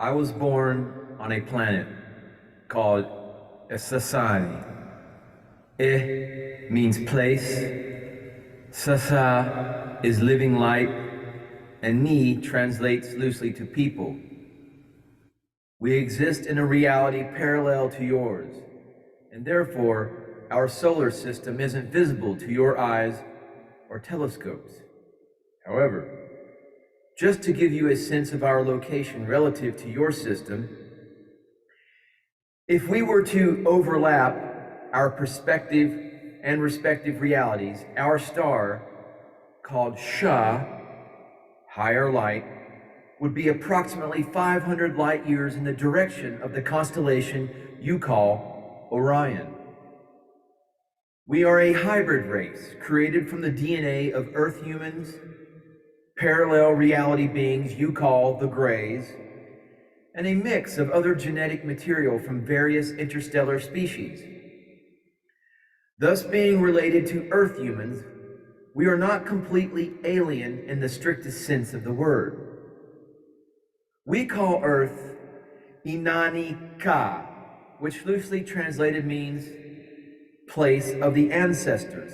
I was born on a planet called Sasani. Means place, Sasa is living light, and Ni translates loosely to people. We exist in a reality parallel to yours, and therefore our solar system isn't visible to your eyes or telescopes. However, just to give you a sense of our location relative to your system, if we were to overlap our perspective and respective realities, our star, called Sha, higher light, would be approximately 500 light years in the direction of the constellation you call Orion. We are a hybrid race created from the DNA of Earth humans, parallel reality beings you call the Greys, and a mix of other genetic material from various interstellar species. Thus, being related to Earth humans, we are not completely alien in the strictest sense of the word. We call Earth Inani Ka, which loosely translated means place of the ancestors.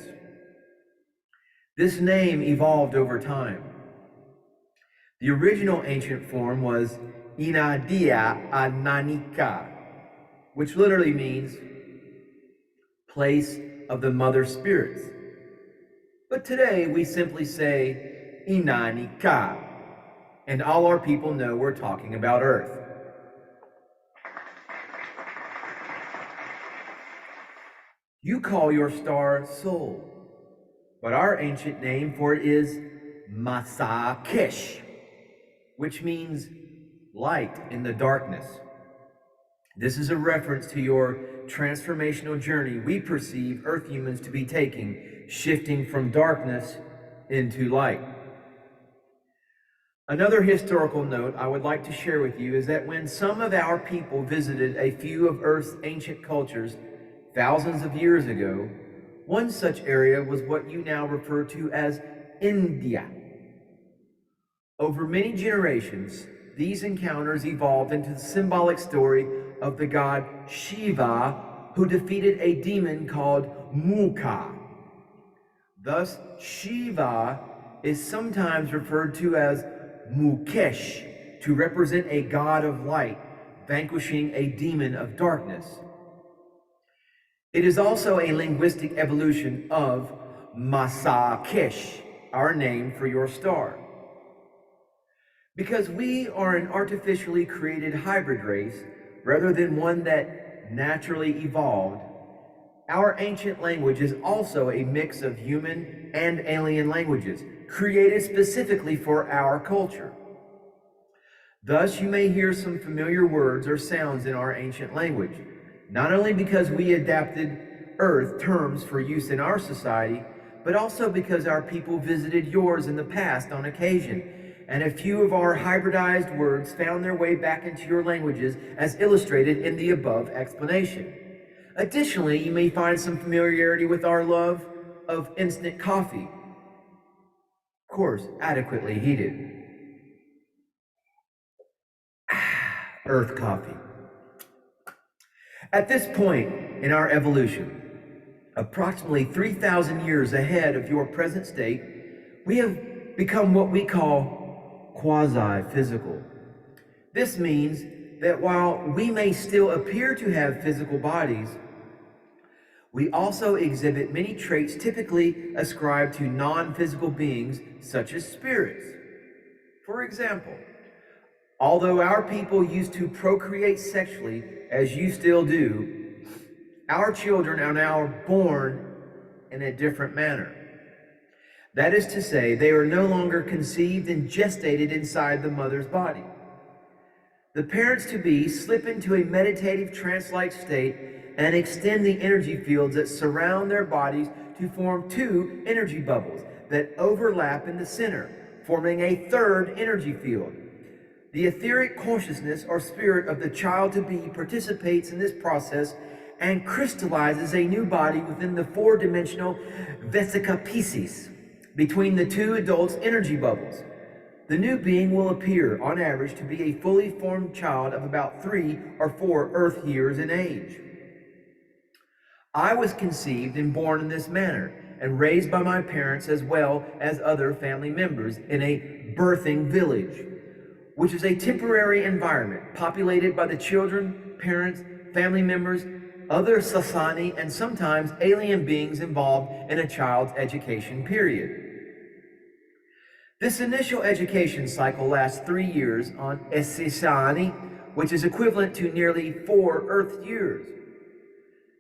This name evolved over time. The original ancient form was Inadia Ananika, which literally means place of the mother spirits. But today we simply say Inanika, and all our people know we're talking about Earth. You call your star Sol, but our ancient name for it is Masakesh, which means light in the darkness. This is a reference to your transformational journey we perceive Earth humans to be taking, shifting from darkness into light. Another historical note I would like to share with you is that when some of our people visited a few of Earth's ancient cultures thousands of years ago, one such area was what you now refer to as India. Over many generations, these encounters evolved into the symbolic story of the god Shiva, who defeated a demon called Mukha. Thus, Shiva is sometimes referred to as Mukesh, to represent a god of light, vanquishing a demon of darkness. It is also a linguistic evolution of Masakesh, our name for your star. Because we are an artificially created hybrid race, rather than one that naturally evolved, our ancient language is also a mix of human and alien languages, created specifically for our culture. Thus, you may hear some familiar words or sounds in our ancient language, not only because we adapted Earth terms for use in our society, but also because our people visited yours in the past on occasion, and a few of our hybridized words found their way back into your languages as illustrated in the above explanation. Additionally, you may find some familiarity with our love of instant coffee, of course, adequately heated. Earth coffee. At this point in our evolution, approximately 3,000 years ahead of your present state, we have become what we call quasi-physical. This means that while we may still appear to have physical bodies, we also exhibit many traits typically ascribed to non-physical beings, such as spirits. For example, although our people used to procreate sexually, as you still do, our children are now born in a different manner. That is to say, they are no longer conceived and gestated inside the mother's body. The parents-to-be slip into a meditative trance-like state and extend the energy fields that surround their bodies to form two energy bubbles that overlap in the center, forming a third energy field. The etheric consciousness or spirit of the child-to-be participates in this process and crystallizes a new body within the four-dimensional vesica piscis, between the two adults' energy bubbles. The new being will appear, on average, to be a fully formed child of about 3 or 4 Earth years in age. I was conceived and born in this manner, and raised by my parents as well as other family members in a birthing village, which is a temporary environment populated by the children, parents, family members, other Sasani, and sometimes alien beings involved in a child's education period. This initial education cycle lasts 3 years on Sasani, which is equivalent to nearly 4 Earth years.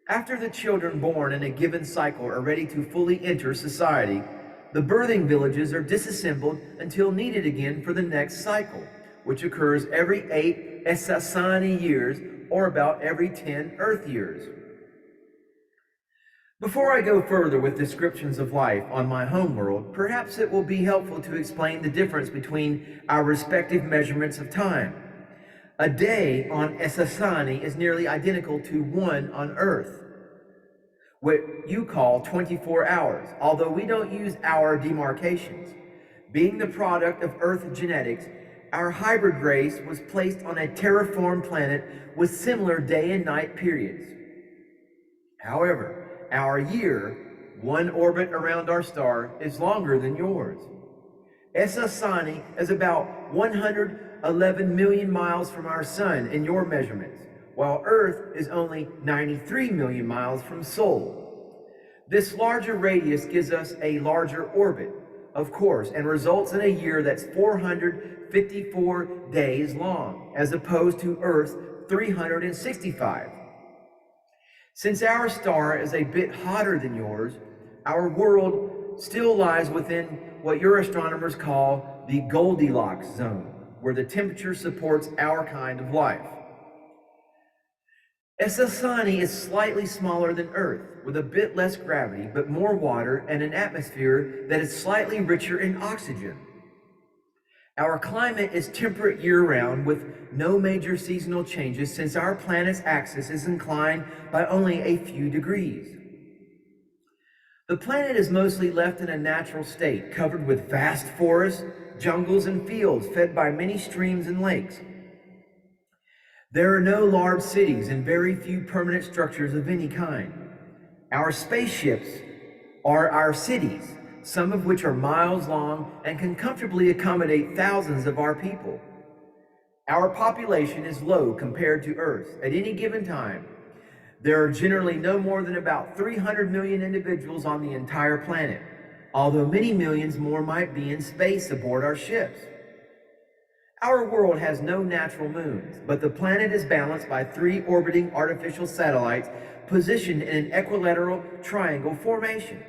After the children born in a given cycle are ready to fully enter society, the birthing villages are disassembled until needed again for the next cycle, which occurs every 8 Sasani years, or about every 10 Earth years. Before I go further with descriptions of life on my homeworld, perhaps it will be helpful to explain the difference between our respective measurements of time. A day on Sasani is nearly identical to one on Earth, what you call 24 hours, although we don't use hour demarcations. Being the product of Earth genetics, our hybrid race was placed on a terraformed planet with similar day and night periods. However, our year, one orbit around our star, is longer than yours. Sasani is about 111 million miles from our sun in your measurements, while Earth is only 93 million miles from Sol. This larger radius gives us a larger orbit, of course, and results in a year that's 454 days long, as opposed to Earth's 365. Since our star is a bit hotter than yours, our world still lies within what your astronomers call the Goldilocks zone, where the temperature supports our kind of life. Sasani is slightly smaller than Earth, with a bit less gravity, but more water and an atmosphere that is slightly richer in oxygen. Our climate is temperate year-round with no major seasonal changes since our planet's axis is inclined by only a few degrees. The planet is mostly left in a natural state, covered with vast forests, jungles, and fields fed by many streams and lakes. There are no large cities and very few permanent structures of any kind. Our spaceships are our cities, some of which are miles long and can comfortably accommodate thousands of our people. Our population is low compared to Earth. At any given time, there are generally no more than about 300 million individuals on the entire planet, although many millions more might be in space aboard our ships. Our world has no natural moons, but the planet is balanced by 3 orbiting artificial satellites positioned in an equilateral triangle formation.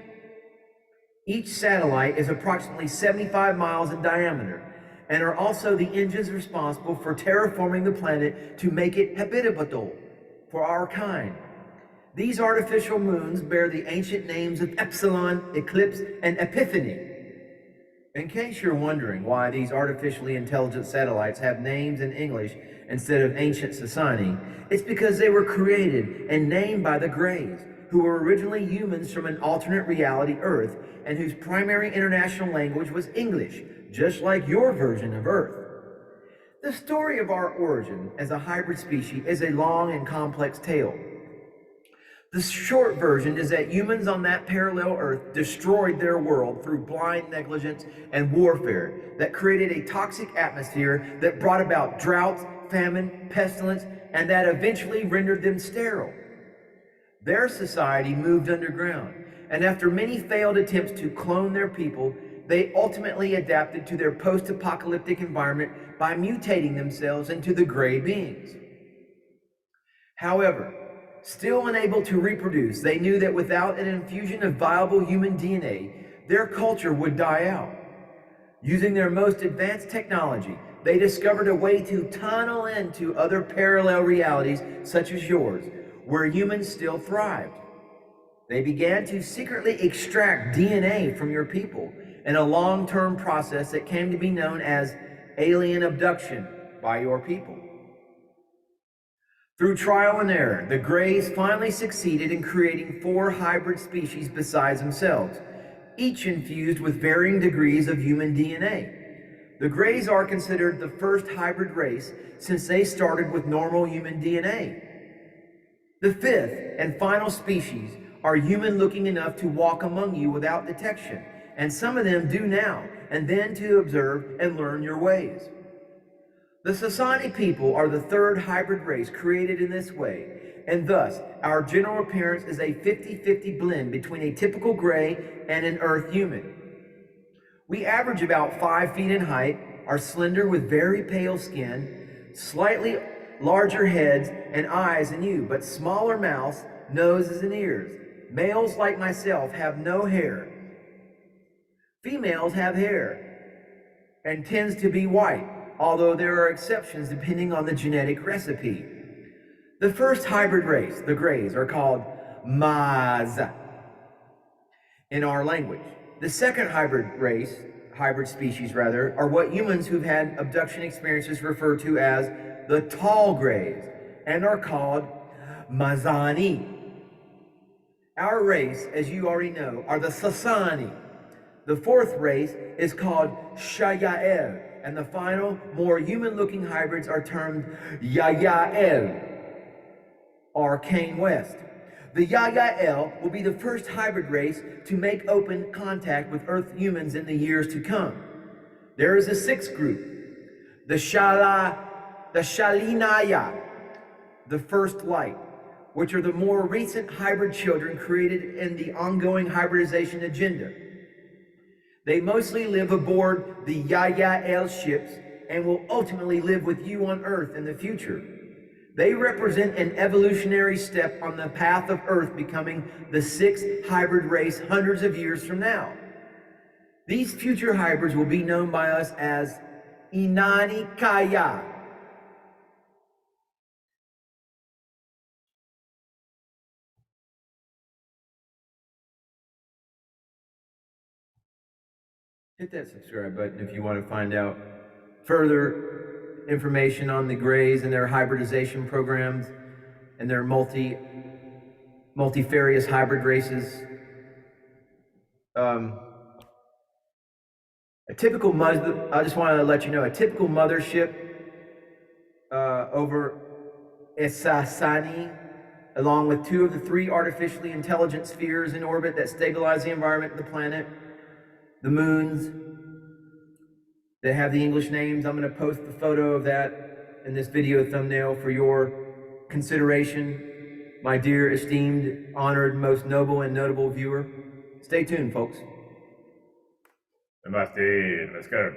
Each satellite is approximately 75 miles in diameter and are also the engines responsible for terraforming the planet to make it habitable for our kind. These artificial moons bear the ancient names of Epsilon, Eclipse, and Epiphany. In case you're wondering why these artificially intelligent satellites have names in English instead of ancient Sasani, it's because they were created and named by the Greys, who were originally humans from an alternate reality Earth and whose primary international language was English, just like your version of Earth. The story of our origin as a hybrid species is a long and complex tale. The short version is that humans on that parallel Earth destroyed their world through blind negligence and warfare that created a toxic atmosphere that brought about droughts, famine, pestilence, and that eventually rendered them sterile. Their society moved underground, and after many failed attempts to clone their people, they ultimately adapted to their post-apocalyptic environment by mutating themselves into the gray beings. However, still unable to reproduce, they knew that without an infusion of viable human DNA, their culture would die out. Using their most advanced technology, they discovered a way to tunnel into other parallel realities such as yours, where humans still thrived. They began to secretly extract DNA from your people in a long-term process that came to be known as alien abduction by your people. Through trial and error, the Greys finally succeeded in creating 4 hybrid species besides themselves, each infused with varying degrees of human DNA. The Greys are considered the first hybrid race since they started with normal human DNA. The fifth and final species are human-looking enough to walk among you without detection, and some of them do now, and then to observe and learn your ways. The Sasani people are the third hybrid race created in this way, and thus our general appearance is a 50-50 blend between a typical gray and an earth human. We average about 5 feet in height, are slender with very pale skin, slightly larger heads and eyes than you, but smaller mouths, noses, and ears. Males like myself have no hair. Females have hair and tends to be white, although there are exceptions depending on the genetic recipe. The first hybrid race, the Greys, are called Maz in our language. The second hybrid species, are what humans who've had abduction experiences refer to as the tall Greys and are called Mazani. Our race, as you already know, are the Sasani. The fourth race is called Shayael, and the final, more human-looking hybrids are termed Yayael, or Kane West. The Yayael will be the first hybrid race to make open contact with Earth humans in the years to come. There is a sixth group, the Shalinaya, the first light, which are the more recent hybrid children created in the ongoing hybridization agenda. They mostly live aboard the Yayael ships and will ultimately live with you on Earth in the future. They represent an evolutionary step on the path of Earth becoming the sixth hybrid race hundreds of years from now. These future hybrids will be known by us as Inani Kaya. Hit that subscribe button if you want to find out further information on the Greys and their hybridization programs and their multifarious hybrid races. I just want to let you know, a typical mothership over Esasani, along with 2 of the 3 artificially intelligent spheres in orbit that stabilize the environment of the planet, the moons that have the English names. I'm going to post the photo of that in this video thumbnail for your consideration, my dear, esteemed, honored, most noble and notable viewer. Stay tuned, folks. Namaste, namaskar.